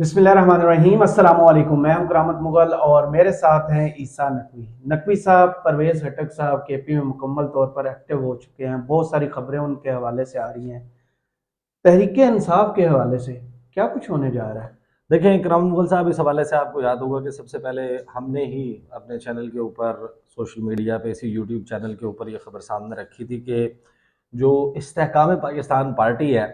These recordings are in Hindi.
बिस्मिल्लाहिर्रहमानिर्रहीम अस्सलाम वालेकुम। मैं हूं करामत मुगल और मेरे साथ हैं ईसा नकवी। नकवी साहब परवेज़ खटक साहब केपी में मुकम्मल तौर पर एक्टिव हो चुके हैं। बहुत सारी खबरें उनके हवाले से आ रही हैं। तहरीक इंसाफ के हवाले से क्या कुछ होने जा रहा है? देखें इकराम मुगल साहब, इस हवाले से आपको याद होगा कि सबसे पहले हमने ही अपने चैनल के ऊपर, सोशल मीडिया पे, इसी यूट्यूब चैनल के ऊपर ये खबर सामने रखी थी कि जो इस्तेहकाम पाकिस्तान पार्टी है,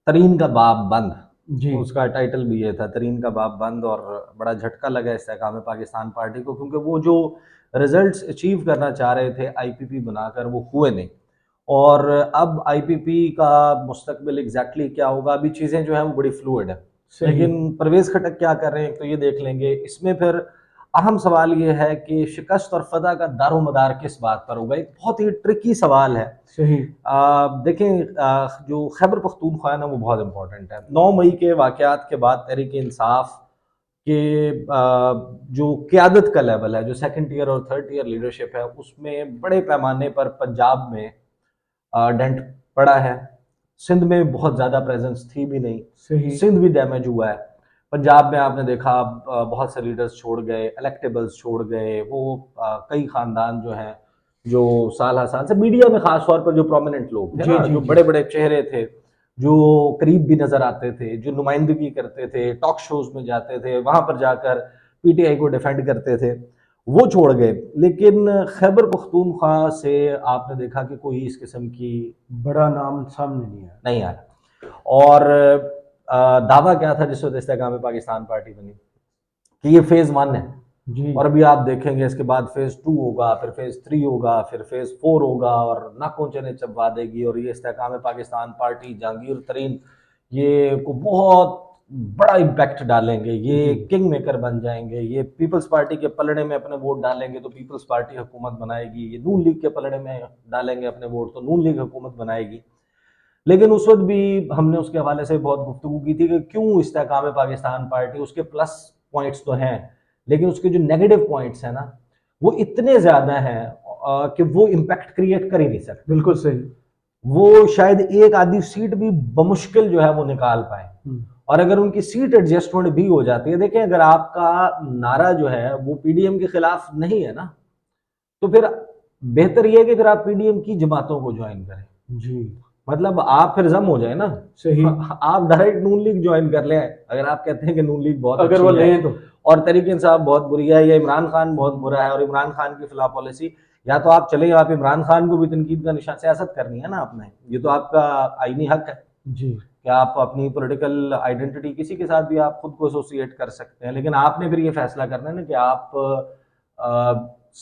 तरीन का बाब बंद, जी उसका टाइटल भी ये था, तरीन का बाब बंद। और बड़ा झटका लगा इस्तेहकाम पाकिस्तान पार्टी को, क्योंकि वो जो रिजल्ट्स अचीव करना चाह रहे थे आईपीपी बनाकर, वो हुए नहीं। और अब आईपीपी का मुस्तकबिल एग्जैक्टली क्या होगा, अभी चीज़ें जो है वो बड़ी फ्लूइड है। सही। लेकिन परवेज़ खटक क्या कर रहे हैं तो ये देख लेंगे। इसमें फिर अहम सवाल ये है कि शिकस्त और फतह का दारोमदार किस बात पर होगा। एक बहुत ही ट्रिकी सवाल है। सही। देखें, जो खैबर पख्तूनख्वा है ना, वो बहुत इंपॉर्टेंट है। 9 मई के वाक़यात के बाद तहरीक इंसाफ के जो क़यादत का लेवल है, जो सेकंड टियर और थर्ड टियर लीडरशिप है, उसमें बड़े पैमाने पर पंजाब में डेंट पड़ा है। सिंध में बहुत ज़्यादा प्रेजेंस थी भी नहीं, सही। सिंध भी डैमेज हुआ है। पंजाब में आपने देखा बहुत से लीडर्स छोड़ गए, इलेक्टेबल्स छोड़ गए। वो कई खानदान जो हैं, जो साल साल से मीडिया में खास तौर पर जो प्रोमिनेंट लोग थे जी ना, जी जो जी। बड़े बड़े चेहरे थे, जो करीब भी नजर आते थे, जो नुमाइंदगी करते थे, टॉक शोज में जाते थे, वहां पर जाकर पीटीआई को डिफेंड करते थे, वो छोड़ गए। लेकिन खैबर पख्तूनख्वा से आपने देखा कि कोई इस किस्म की बड़ा नाम सामने नहीं आया। नहीं आया। और दावा क्या था जिस वक्त इस्तेहकाम पाकिस्तान पार्टी बनी, कि ये फेज 1 है। जी। और अभी आप देखेंगे इसके बाद फेज 2 होगा, फिर फेज 3 होगा, फिर फेज 4 होगा, और नाकों चने चबवा देगी। और ये इस्तेहकाम पाकिस्तान पार्टी, जहांगीर तरीन, ये को बहुत बड़ा इम्पैक्ट डालेंगे। ये जी। किंग मेकर बन जाएंगे। ये पीपल्स पार्टी के पलड़े में अपने वोट डालेंगे तो पीपल्स पार्टी हुकूमत बनाएगी। ये नून लीग के पलड़े में डालेंगे अपने वोट तो नून लीग हुकूमत बनाएगी। लेकिन उस वक्त भी हमने उसके हवाले से बहुत गुफ्तगू की थी कि क्यों इस्तेहकाम पाकिस्तान पार्टी, उसके प्लस पॉइंट्स तो हैं, लेकिन उसके जो नेगेटिव पॉइंट्स हैं ना, वो इतने ज़्यादा हैं कि वो इम्पैक्ट क्रिएट कर ही नहीं सकते। बिल्कुल सही। वो शायद एक आधी सीट भी बमुश्किल जो है वो निकाल पाए। और अगर उनकी सीट एडजस्टमेंट भी हो जाती है, देखें, अगर आपका नारा जो है वो पीडीएम के खिलाफ नहीं है ना, तो फिर बेहतर यह है कि फिर आप पीडीएम की जमातों को ज्वाइन करें। जी। मतलब आप फिर जम हो जाए ना। सही। आप डायरेक्ट नून लीग ज्वाइन कर लें, अगर आप कहते हैं कि नून लीग बहुत अगर वो अच्छी है लें तो। और तहरीक इंसाफ बहुत बुरी है, या इमरान खान बहुत बुरा है और इमरान खान की खिलाफ पॉलिसी, या तो आप चले, आप इमरान खान को भी तनकीद का निशान, सियासत करनी है ना आपने, ये तो आपका आईनी हक है जी। कि आप अपनी पॉलिटिकल आइडेंटिटी किसी के साथ भी आप खुद को एसोसिएट कर सकते हैं। लेकिन आपने फिर ये फैसला करना है ना कि आप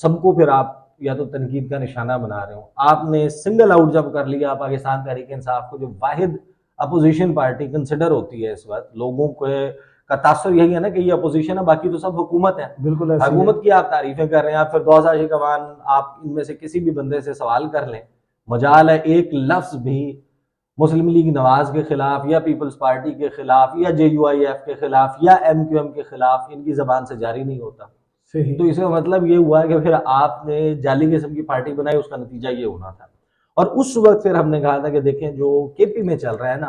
सबको फिर आप या तो तनकीद का निशाना बना रहे हो। आपने सिंगल आउट जब कर लिया पाकिस्तान तहरीक इंसाफ को, जो वाहिद अपोजिशन पार्टी कंसिडर होती है इस वक्त, लोगों के का तासुर यही है ना कि ये अपोजिशन है, बाकी तो सब हुकूमत है। बिल्कुल ऐसी है। हुकूमत की आप तारीफें कर रहे हैं, आप फिर दौसा कमान, आप इनमें से किसी भी बंदे से सवाल कर लें, मजाल है एक लफ्ज भी मुस्लिम लीग नवाज के खिलाफ या पीपल्स पार्टी के खिलाफ या JUIF के खिलाफ या MQM के खिलाफ इनकी जबान से जारी नहीं होता। सही। तो इसका मतलब ये हुआ कि फिर आपने जाली किस्म की पार्टी बनाई, उसका नतीजा ये होना था। और उस वक्त फिर हमने कहा था कि देखें, जो केपी में चल रहा है ना,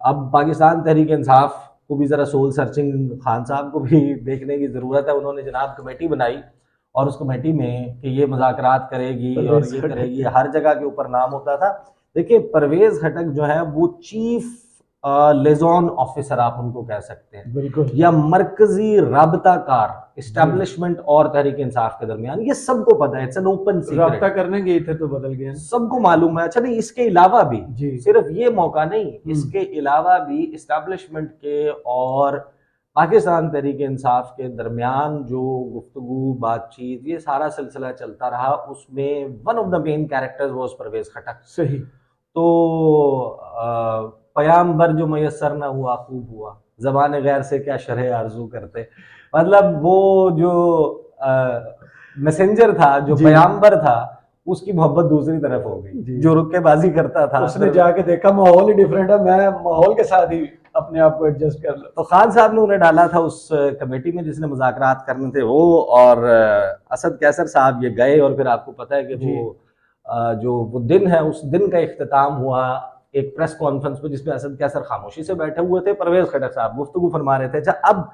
अब पाकिस्तान तहरीक इंसाफ को भी जरा सोल सर्चिंग, खान साहब को भी देखने की जरूरत है। उन्होंने जनाब कमेटी बनाई और उस कमेटी में कि ये मुज़ाकरात करेगी और परवेज ये खटक करेगी, है। हर जगह के ऊपर नाम होता था। देखिए, परवेज खटक जो है वो चीफ लेजॉन ऑफिसर आप उनको कह सकते हैं, बिल्कुल। या मरकजी राबताकार जी। इस्टेब्लिशमेंट और तहरीक इंसाफ के दरमियान, ये सबको पता है, इट्स एन ओपन राब्ता सीक्रेट, करने गए थे तो बदल गए ना। सबको मालूम है। अच्छा, नहीं, इसके अलावा भी जी। सिर्फ ये मौका नहीं, इसके अलावा भी इस्टेब्लिशमेंट के और पाकिस्तान तहरीक इंसाफ के दरमियान जो गुफ्तगू, बातचीत, ये सारा सिलसिला चलता रहा। उसमें one of the main characters was Parvez Khattak. सही। तो पयाम्बर जो मयसर ना हुआ खूब हुआ, जबान गैर से क्या शरह आरजू करते। मतलब वो जो मैसेंजर था, जो जी पयाम्बर था, उसकी मोहब्बत दूसरी तरफ हो गई, जी। जो रुक्केबाजी करता था उसने फिर। जाके देखा माहौल ही डिफरेंट है, मैं माहौल के साथ ही अपने आप को एडजस्ट कर लो। तो खान साहब ने उन्हें डाला था उस कमेटी में जिसने मुज़ाकरात करने थे वो, और असद कैसर साहब ये गए। और फिर आपको पता है कि जी। वो जो वो दिन है, उस दिन का इख्तिताम हुआ एक प्रेस कॉन्फ्रेंस पे जिसमें असद कैसर खामोशी से बैठे हुए थे, परवेज खटक साहब गुफ्तगू फरमा रहे थे। अच्छा, अब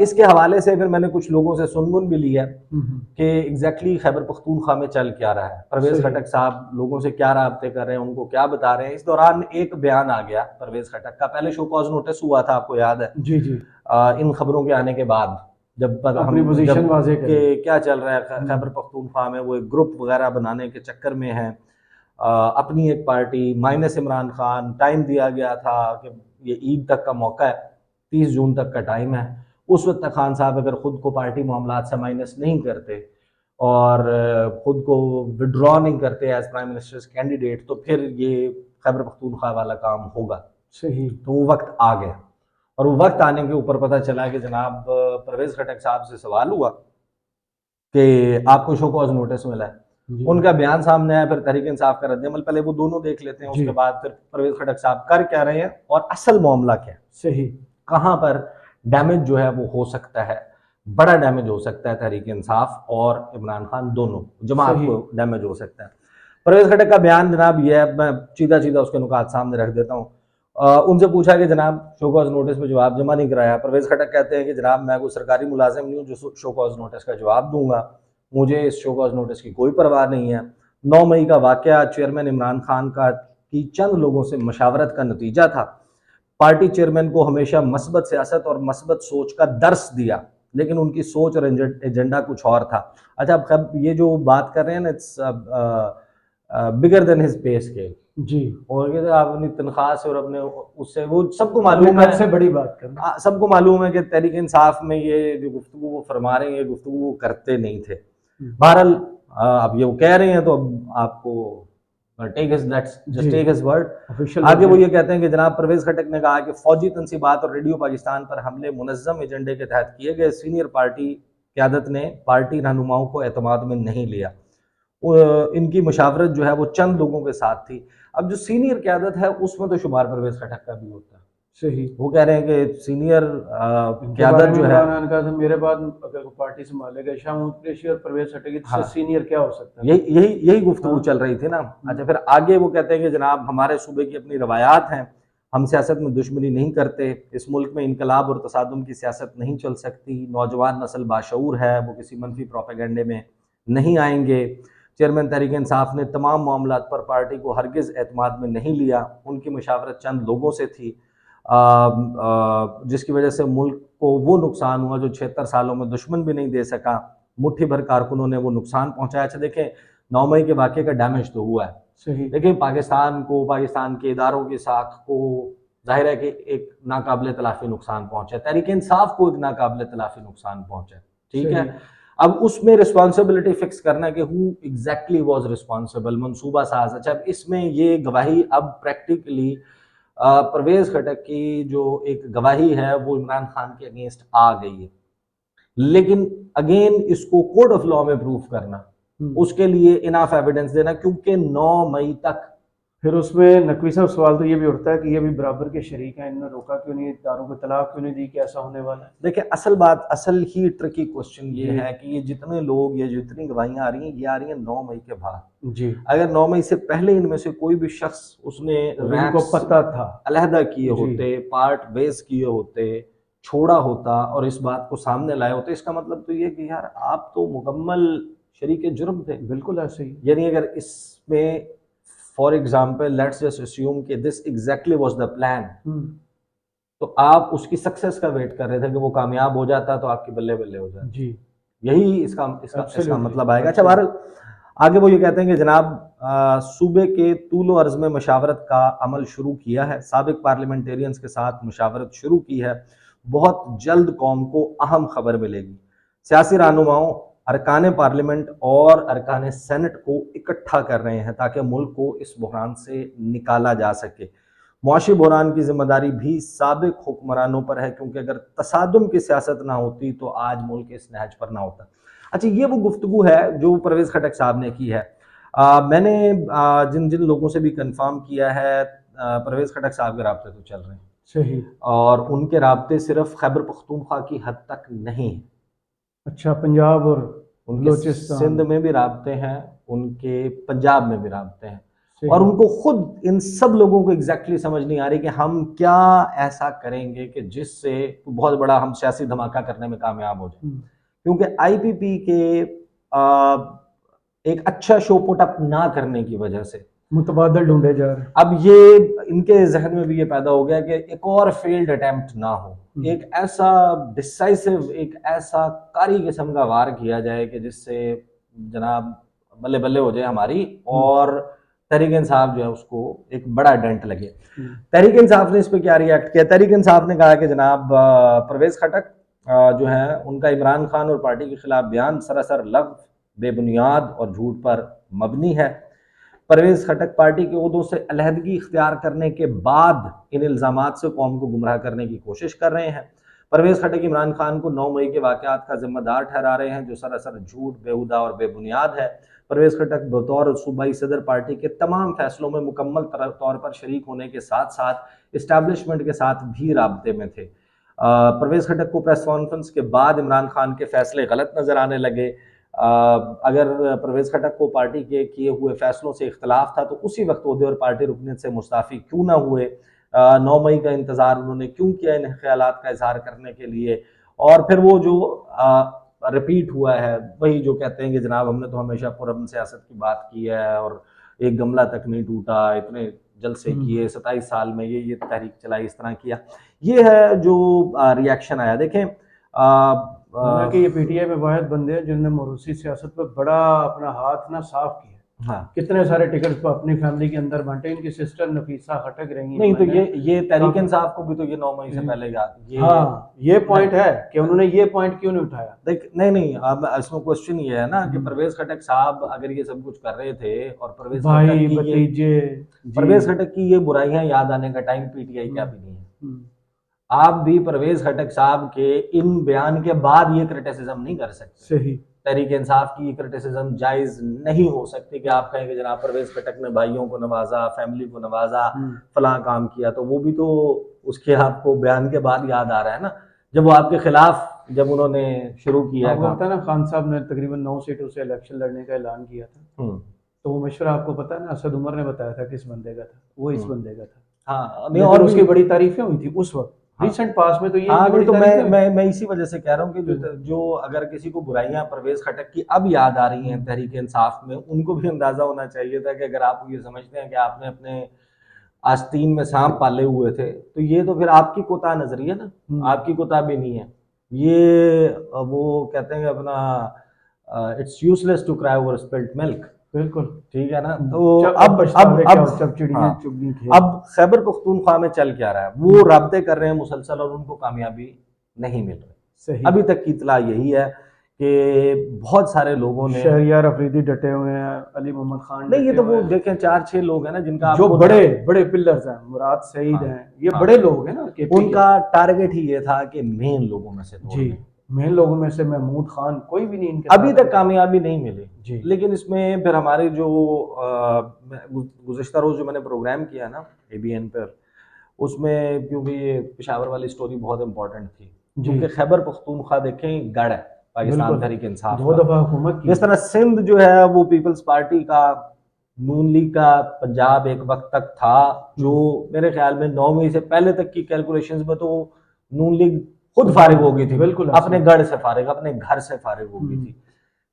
इसके हवाले से फिर मैंने कुछ लोगों से सुनगुन भी ली है कि एग्जैक्टली खैबर पख्तूनख्वा में चल क्या रहा है, परवेज खटक साहब लोगों से क्या राब्ते कर रहे हैं, उनको क्या बता रहे हैं। इस दौरान एक बयान आ गया परवेज खटक का, पहले शो कॉज नोटिस हुआ था, आपको याद है? जी जी। इन खबरों के आने के बाद जब अपनी पोजीशन वाजे कि क्या चल रहा है खैबर पख्तूनख्वा में, वो एक ग्रुप वगैरह बनाने के चक्कर में है, अपनी एक party minus Imran Khan, time दिया गया था कि ये ईद तक का मौका है, 30 जून तक का टाइम है। उस वक्त तक खान साहब अगर खुद को पार्टी मामलात से माइनस नहीं करते और खुद को विड्रॉ नहीं करते एज प्राइम मिनिस्टर्स कैंडिडेट, तो फिर ये खैबर पख्तूनख्वा वाला काम होगा। सही। तो वो वक्त आ गया, और वो वक्त आने के ऊपर पता चला कि जनाब परवेज खटक साहब से सवाल हुआ कि आपको शो कॉज नोटिस मिला है, उनका बयान सामने आया, फिर तहरीक इंसाफ का रद्दमल, पहले वो दोनों देख लेते हैं, उसके बाद फिर परवेज खटक साहब कर क्या रहे हैं और असल मामला क्या है। सही। कहाँ पर डैमेज जो है वो हो सकता है, बड़ा डैमेज हो सकता है तहरीक इंसाफ और इमरान खान दोनों जमात को डैमेज हो सकता है। परवेज खटक का बयान जनाब ये है, मैं सीधा सीधा उसके नुकात सामने रख देता हूँ। उनसे पूछा कि जनाब शो कॉज नोटिस में जवाब जमा नहीं कराया। परवेज खटक कहते हैं कि जनाब मैं कोई सरकारी मुलाजिम नहीं हूँ जो शो कॉज नोटिस का जवाब दूंगा, मुझे इस शो कॉज नोटिस की कोई परवाह नहीं है। 9 मई का वाकया चेयरमैन इमरान खान का की चंद लोगों से मशावरत का नतीजा था। पार्टी चेयरमैन को हमेशा मस्बत सियासत और मस्बत सोच का दर्स दिया, लेकिन उनकी सोच और एजेंडा कुछ और था। अच्छा, अब ये जो बात कर रहे हैं ना, it's bigger than his pay scale जी, और ये आप अपनी तनख्वाह से और अपने उससे, वो सबको मालूम है, से बड़ी बात करना, सबको मालूम है कि तहरीक इंसाफ में ये जो गुफ्तगू वो फरमा रहे हैं, ये गुफ्तगू वो करते नहीं थे। बहरहाल अब ये वो कह रहे हैं तो अब आपको take his, let's just take his word. आगे वो ये कहते हैं कि जनाब परवेज खटक ने कहा कि फौजी तंसीबात और रेडियो पाकिस्तान पर हमले मुनज़्ज़म एजेंडे के तहत किए गए, सीनियर पार्टी क़यादत ने पार्टी रहनुमाओं को एतमाद में नहीं लिया, इनकी मशावरत जो है वो चंद लोगों के साथ थी। अब जो सीनियर क़यादत है उसमें तो शुमार परवेज खटक का भी होता है। सही। वो कह रहे हैं कि सीनियर क़यादत जो है, मेरे बाद अगर पार्टी संभालेगा शाह कुरैशी और परवेज खटक, हाँ, सीनियर क्या हो सकता है? यही गुफ्तगू चल रही थी ना। अच्छा, फिर आगे वो कहते हैं कि जनाब हमारे सूबे की अपनी रवायात हैं, हम सियासत में दुश्मनी नहीं करते, इस मुल्क में इनकलाब और तसादुम की सियासत नहीं चल सकती, नौजवान नस्ल बाशऊर है, वो किसी मनफी प्रोपेगेंडे में नहीं आएंगे। चेयरमैन तहरीक इंसाफ ने तमाम मामलात पर पार्टी को हरगिज़ एतमाद में नहीं लिया, उनकी मशावरत चंद लोगों से थी, जिसकी वजह से मुल्क को वो नुकसान हुआ जो 76 सालों में दुश्मन भी नहीं दे सका। मुट्ठी भर कारकुनों ने वो नुकसान पहुंचाया। अच्छा देखें, 9 मई के वाक़े का डैमेज तो हुआ है, सही, लेकिन पाकिस्तान को, पाकिस्तान के इदारों की साख को जाहिर है कि एक नाकाबिले तलाफ़ी नुकसान पहुंचा, तहरीक इंसाफ को एक नाकाबिले तलाफ़ी नुकसान पहुंचा, ठीक है। अब उसमें रिस्पॉन्सिबिलिटी फिक्स करना कि हु एग्जैक्टली वाज रिस्पॉन्सिबल, मंसूबा साज। अच्छा, अब इसमें ये गवाही अब प्रैक्टिकली परवेज खटक की जो एक गवाही है वो इमरान खान के अगेंस्ट आ गई है, लेकिन अगेन इसको कोर्ट ऑफ लॉ में प्रूफ करना, उसके लिए इनफ एविडेंस देना, क्योंकि 9 मई तक फिर उसमें नकवी साहब सवाल तो ये भी उठता है कि ये भी बराबर के शरीक हैं, इन्होंने रोका क्यों नहीं, दारों को तलाक क्यों नहीं दी, कि ऐसा होने वाला है? देखिए, असल बात, असल ही ट्रिकी क्वेश्चन ये है कि ये जितने लोग, ये जितनी गवाहियां आ रही हैं, ये आ रही हैं 9 मई के बाद। जी, अगर 9 मई से पहले इनमें से कोई भी शख्स उसने को पता था, अलहदा किए होते, पार्ट वेज किए होते, छोड़ा होता और इस बात को सामने लाए होते, इसका मतलब तो ये कि यार आप तो मुकम्मल शरीक जुर्म थे। बिल्कुल ऐसे ही। यानी अगर इसमें for example let's just assume कि this exactly was the plan, तो आप उसकी सक्सेस का वेट कर रहे थे कि वो कामयाब हो जाता तो आपकी बल्ले बल्ले हो जाती। जी, यही इसका मतलब आएगा। अच्छा, बहरहाल आगे वो ये कहते हैं कि जनाब सूबे के तूलो अर्ज में मशावरत का अमल शुरू किया है, साबिक पार्लियामेंटेरियंस के साथ मशावरत शुरू की है, बहुत जल्द कौम को अहम खबर मिलेगी। सियासी रहनुमाओं अरकान पार्लियामेंट और अरकान सेनेट को इकट्ठा कर रहे हैं ताकि मुल्क को इस बहरान से निकाला जा सके। मुआशी बहरान की जिम्मेदारी भी साबिक हुक्मरानों पर है, क्योंकि अगर तसादुम की सियासत ना होती तो आज मुल्क इस नहज पर ना होता। अच्छा, ये वो गुफ्तगू है जो परवेज खटक साहब ने की है। मैंने जिन जिन लोगों से भी कंफर्म किया है, परवेज खटक साहब के राब्ते तो चल रहे हैं, सही, और उनके राब्ते सिर्फ खैबर पख्तूनख्वा की हद तक नहीं है। अच्छा, पंजाब और उनके सिंध में भी राब्ते हैं, उनके पंजाब में भी राब्ते हैं। सही। और उनको खुद इन सब लोगों को एग्जैक्टली समझ नहीं आ रही कि हम क्या ऐसा करेंगे कि जिससे बहुत बड़ा हम सियासी धमाका करने में कामयाब हो जाए। क्योंकि आईपीपी के एक अच्छा शो पुट अप ना करने की वजह से मुतबादल ढूंढे जा रहे हैं। अब ये इनके जहन में भी ये पैदा हो गया कि एक और फेल्ड अटेम्प्ट ना हो, एक ऐसा डिसाइसिव, एक ऐसा कारी किस्म का वार किया जाए कि जिससे जनाब बल्ले बल्ले हो जाए हमारी, और तहरीक इंसाफ जो है उसको एक बड़ा डेंट लगे। तहरीक इंसाफ ने इस पर क्या रिएक्ट किया? तहरीक इंसाफ ने कहा कि जनाब परवेज खटक जो है उनका इमरान खान और पार्टी के खिलाफ बयान सरासर लफ्ज, बेबुनियाद और झूठ पर मबनी है। परवेज खटक पार्टी के ओहदों से अलहदगी इख्तियार करने के बाद इन इल्जामात से कौम को गुमराह करने की कोशिश कर रहे हैं। परवेज खटक इमरान खान को 9 मई के वाक़यात का जिम्मेदार ठहरा रहे हैं जो सरासर झूठ, बेहुदा और बेबुनियाद है। परवेज खटक बतौर सूबाई सदर पार्टी के तमाम फैसलों में मुकम्मल तौर पर शरीक होने के साथ साथ इस्टेब्लिशमेंट के साथ भी राब्ते में थे। परवेज खटक को प्रेस कॉन्फ्रेंस के बाद इमरान खान के फैसले गलत नजर आने लगे। अगर परवेज खटक को पार्टी के किए हुए फैसलों से इख्तलाफ था तो उसी वक्त ओहदे और पार्टी रुकनीत से मुस्ताफ़ी क्यों ना हुए? 9 मई का इंतज़ार उन्होंने क्यों किया इन ख्यालात का इजहार करने के लिए? और फिर वो जो रिपीट हुआ है वही जो कहते हैं कि जनाब हमने तो हमेशा पुरअमन सियासत की बात की है और एक गमला तक नहीं टूटा, इतने जलसे किए 27 साल में, ये तहरीक चलाई, इस तरह किया। ये है जो रिएक्शन आया। देखें हालांकि ये पीटीआई में वाहिद बंदे हैं जिन्होंने मोरूसी सियासत पर बड़ा अपना हाथ ना साफ किया। हाँ, कितने सारे टिकट तो अपनी फैमिली के अंदर बांटे। इनकी सिस्टर नफीसा खटक रही नहीं तो हैं। ये तहरीक इंसाफ को भी तो ये 9 मई से पहले ये पॉइंट है कि उन्होंने ये पॉइंट क्यों नहीं उठाया? देख नहीं अब इसमें क्वेश्चन ये है ना कि परवेज खटक साहब अगर ये सब कुछ कर रहे थे और परवेज खटक की ये बुराइयां याद आने का टाइम पीटीआई का भी नहीं है। आप भी परवेज खटक साहब के इन बयान के बाद ये क्रिटिसिज्म नहीं कर सकते। सही। तहरीक इंसाफ की ये क्रिटिसिज्म जायज नहीं हो सकती कि आप कहेंगे जनाब परवेज खटक ने भाइयों को नवाजा, फैमिली को नवाजा, फलां काम किया, तो वो भी तो उसके आपको बयान के बाद याद आ रहा है ना, जब वो आपके खिलाफ जब उन्होंने शुरू किया था ना। खान साहब ने तकरीबन 9 सीटों से इलेक्शन लड़ने का ऐलान किया था, तो वो मशवरा आपको पता है ना, असद उमर ने बताया था किस बंदे का था, वो इस बंदे का था। हाँ, और उसकी बड़ी तारीफें हुई थी उस वक्त। रिसेंट पास में तो ये हाँ, तो मैं इसी वजह से कह रहा हूँ कि जो अगर किसी को बुराइयां परवेज खटक की अब याद आ रही हैं तहरीक इंसाफ में, उनको भी अंदाजा होना चाहिए था कि अगर आप ये समझते हैं कि आपने अपने आस्तीन में सांप पाले हुए थे तो ये तो फिर आपकी कोताह नजरी है ना, आपकी कोताह भी नहीं है। ये वो कहते हैं अपना it's useless to cry over spilled milk. बिल्कुल ठीक है ना। तो अब खैबर पख्तूनख्वा में चल क्या रहा है, वो राब्ते कर रहे हैं मुसलसल और उनको कामयाबी नहीं मिल रही। अभी तक की इतला यही है कि बहुत सारे लोगों ने, शहरियार अफरीदी डटे हुए हैं, अली मोहम्मद खान नहीं, ये तो वो देखें 4-6 लोग हैं ना जिनका जो बड़े बड़े पिलर्स हैं, मुराद सईद हैं, ये बड़े लोग हैं ना। उनका टारगेट ही ये था कि मेन लोगों में से जी, मेन लोगों में से महमूद खान कोई भी नहीं इनके अभी तक कामयाबी नहीं मिली। लेकिन इसमें फिर हमारे जो गुज़िश्ता रोज जो मैंने प्रोग्राम किया ना ABN पर, उसमें क्योंकि ये पेशावर वाली स्टोरी बहुत इंपॉर्टेंट थी, क्योंकि खैबर पख्तूनख्वा देखें गढ़ है पाकिस्तान तहरीक इंसाफ, 2 दफा हुकूमत की। जिस तरह सिंध जो है वो पीपल्स पार्टी का, नून लीग का पंजाब एक वक्त तक था, जो मेरे ख्याल में 9 मई से पहले तक की कैलकुलेशंस में तो नून लीग खुद फारिग हो गई थी, बिल्कुल अपने गढ़ से फारिग, अपने घर से फारिग हो गई थी।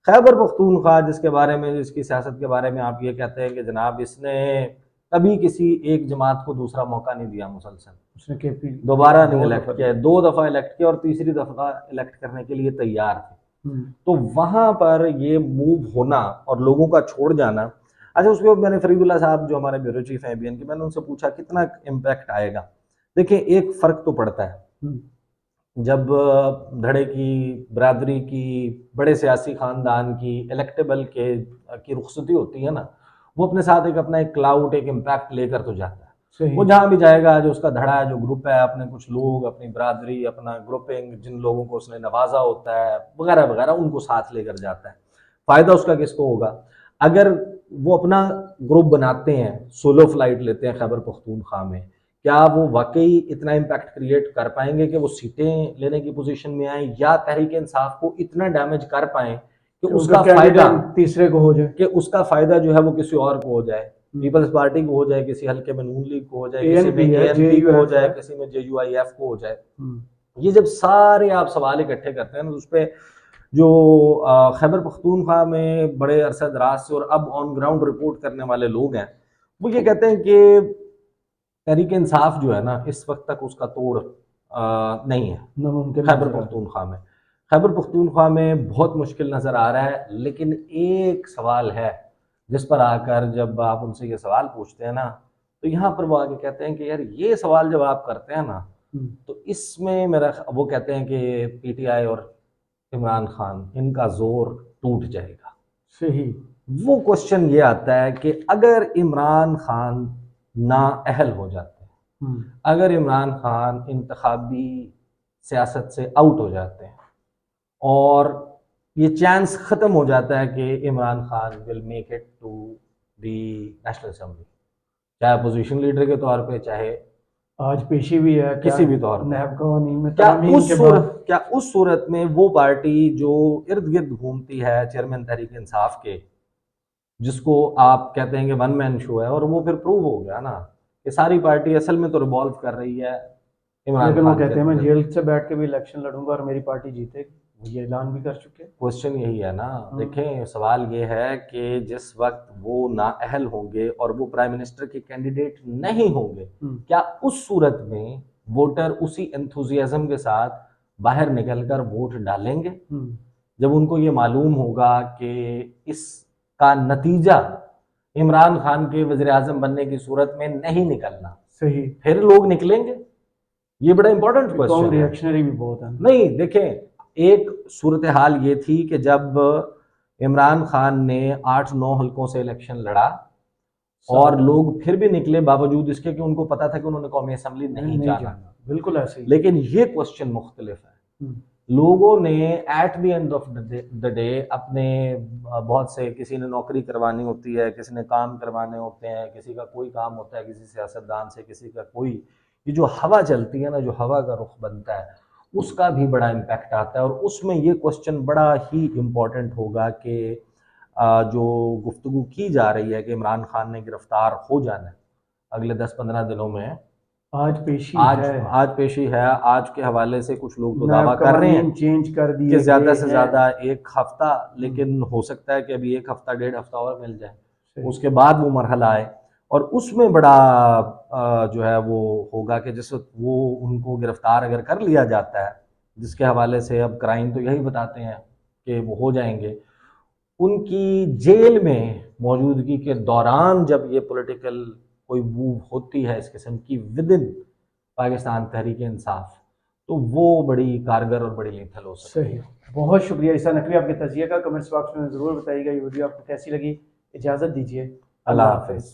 खैबर पख्तूनख्वा जिसके बारे में, जिसकी सियासत के बारे में आप ये कहते हैं कि जनाब इसने कभी किसी एक जमात को दूसरा मौका नहीं दिया मुसलसल, उसने KP दोबारा नहीं इलेक्ट किया, 2 दफा इलेक्ट किया और तीसरी दफा इलेक्ट करने के लिए तैयार थे। तो वहां पर ये मूव होना और लोगों का छोड़ जाना। अच्छा, उसके बाद मैंने फरीदुल्लाह साहब जो हमारे ब्यूरो चीफ हैं ABN के, मैंने उनसे पूछा कितना इम्पैक्ट आएगा। देखिए, एक फर्क तो पड़ता है जब धड़े की बरादरी की, बड़े सियासी खानदान की इलेक्टेबल की रुखसती होती है ना, वो अपने साथ अपना एक क्लाउड, एक इम्पैक्ट लेकर तो जाता है। वो जहां भी जाएगा, जो उसका धड़ा है, जो ग्रुप है, अपने कुछ लोग, अपनी बरादरी, अपना ग्रुपिंग, जिन लोगों को उसने नवाजा होता है वगैरह वगैरह, उनको साथ लेकर जाता है। फायदा उसका किसको होगा? अगर वो अपना ग्रुप बनाते हैं, सोलो फ्लाइट लेते हैं खैबर पख्तूनख्वा में, क्या वो वाकई इतना इम्पैक्ट क्रिएट कर पाएंगे कि वो सीटें लेने की पोजीशन में आए, या तहरीक इंसाफ को इतना डैमेज कर पाए कि उसका फायदा तीसरे को हो जाए, कि उसका फायदा जो है वो किसी और को हो जाए? पीपल्स पार्टी को हो जाए, किसी हल्के में नून लीग को हो जाए, किसी में ANP है, ANP को हो JUF जाए, है। किसी में JUIF को हो जाए। हम्म। ये जब सारे आप सवाल इकट्ठे करते हैं तो उस पर जो खैबर पख्तूनख्वा में बड़े अरसा दराज से और अब ऑन ग्राउंड रिपोर्ट करने वाले लोग हैं, वो ये कहते हैं कि तहरीक इंसाफ जो है ना, इस वक्त तक उसका तोड़ नहीं है नामुमकिन खैबर नजर आ रहा है। पख्तूनख्वा में। खैबर पख्तूनख्वा में बहुत मुश्किल नज़र आ रहा है, लेकिन एक सवाल है जिस पर आकर जब आप उनसे ये सवाल पूछते हैं ना, तो यहाँ पर वो आगे कहते हैं कि यार ये सवाल जब आप करते हैं ना, तो इसमें मेरा वो कहते हैं कि PTI और इमरान खान इनका जोर टूट जाएगा। सही। वो क्वेश्चन ये आता है कि अगर इमरान खान नाअहल हो जाते हैं, अगर इमरान खान इंतखाबी सियासत से आउट हो जाते हैं और ये चांस ख़त्म हो जाता है कि Imran Khan will make it to the national assembly, चाहे अपोजिशन लीडर के तौर पे, चाहे आज पेशी भी है किसी भी तौर पे, नैब कवानीन में तरमीम के बाद। क्या उस सूरत में वो पार्टी जो इर्द गिर्द घूमती है चेयरमैन तहरीक इंसाफ के, जिसको आप कहते हैं कि वन मैन शो है, और वो फिर प्रूव हो गया ना कि सारी पार्टी असल में तो रिवॉल्व कर रही है इमरान लेकिन वो खान कहते हैं मैं के। जेल से बैठ के भी इलेक्शन लड़ूंगा और मेरी पार्टी जीतेगी, वो ये ऐलान भी कर चुके हैं। क्वेश्चन यही है ना, देखें सवाल ये है कि जिस वक्त वो नाअहल होंगे और वो प्राइम मिनिस्टर के कैंडिडेट नहीं होंगे, क्या उस सूरत में वोटर उसी एंथुजियाज्म के साथ बाहर निकलकर वोट डालेंगे जब उनको ये मालूम होगा कि इसका नतीजा इमरान खान के वज़ीर आज़म बनने की सूरत में नहीं निकलना? सही। फिर लोग निकलेंगे। ये बड़ा इंपॉर्टेंट क्वेश्चन है। रिएक्शनरी भी बहुत है। नहीं, देखें, एक सूरत हाल ये थी कि जब इमरान खान ने 8-9 हल्कों से इलेक्शन लड़ा और लोग फिर भी निकले, बावजूद इसके कि उनको पता था कि उन्होंने कौमी असेंबली नहीं जाना। बिल्कुल ऐसे ही। लेकिन ये क्वेश्चन मुख्तलिफ है। लोगों ने at the end of the day अपने बहुत से, किसी ने नौकरी करवानी होती है, किसी ने काम करवाने होते हैं, किसी का कोई काम होता है किसी सियासतदान से, किसी का कोई, ये जो हवा चलती है ना, जो हवा का रुख बनता है, उसका भी बड़ा इम्पैक्ट आता है। और उसमें ये क्वेश्चन बड़ा ही इम्पोर्टेंट होगा कि जो गुफ्तगू की जा रही है कि इमरान खान ने गिरफ्तार हो जाना है अगले 10-15 दिनों में, आज पेशी है। आज के हवाले से कुछ लोग तो दावा कर रहे हैं चेंज कर दिए कि ज़्यादा से ज़्यादा 1 हफ्ता, लेकिन हो सकता है कि अभी 1 हफ्ता 1.5 हफ्ता और मिल जाए, उसके बाद वो मरहला आए। और उसमें बड़ा जो है वो होगा कि जिस वक्त वो उनको गिरफ्तार अगर कर लिया जाता है, जिसके हवाले से अब क्राइम तो यही बताते हैं कि वो हो जाएंगे, उनकी जेल में मौजूदगी के दौरान जब ये पॉलिटिकल कोई मूव होती है इस किस्म की विद इन पाकिस्तान तहरीक इंसाफ, तो वो बड़ी कारगर और बड़ी लेथल हो सकती है। बहुत शुक्रिया ईसा नकवी, आपके तजिए का कमेंट्स बॉक्स में ज़रूर बताइएगा। ये वीडियो आपको कैसी लगी। इजाज़त दीजिए, अल्लाह हाफिज़।